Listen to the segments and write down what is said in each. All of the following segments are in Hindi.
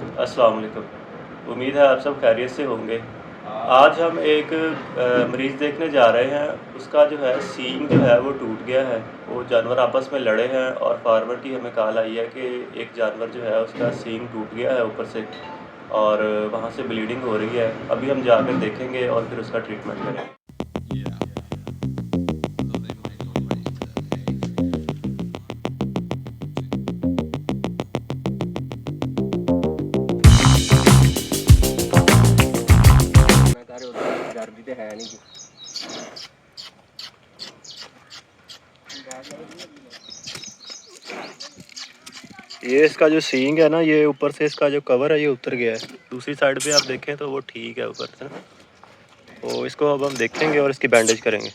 अस्सलाम वालेकुम। उम्मीद है आप सब खैरियत से होंगे। आज हम एक मरीज़ देखने जा रहे हैं। उसका जो है सींग जो है वो टूट गया है। वो जानवर आपस में लड़े हैं और फार्मर की हमें कॉल आई है कि एक जानवर जो है उसका सींग टूट गया है ऊपर से और वहाँ से ब्लीडिंग हो रही है। अभी हम जाकर देखेंगे और फिर उसका ट्रीटमेंट करेंगे। घर भी तो है नहीं। ये इसका जो सींग है ना, ये ऊपर से इसका जो कवर है ये उतर गया है। दूसरी साइड पे आप देखें तो वो ठीक है ऊपर से ना। तो इसको अब हम देखेंगे और इसकी बैंडेज करेंगे।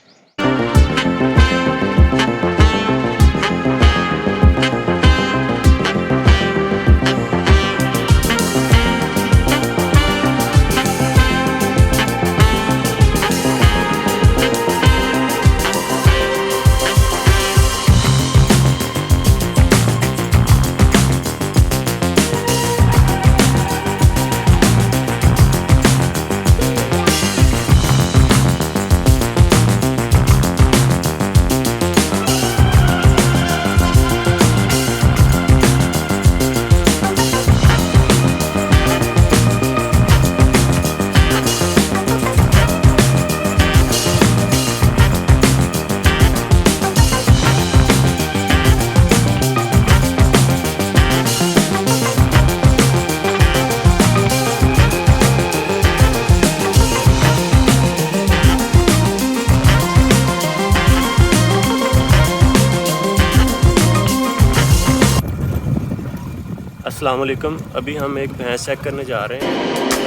अस्सलाम वालेकुम। अभी हम एक भैंस चेक करने जा रहे हैं।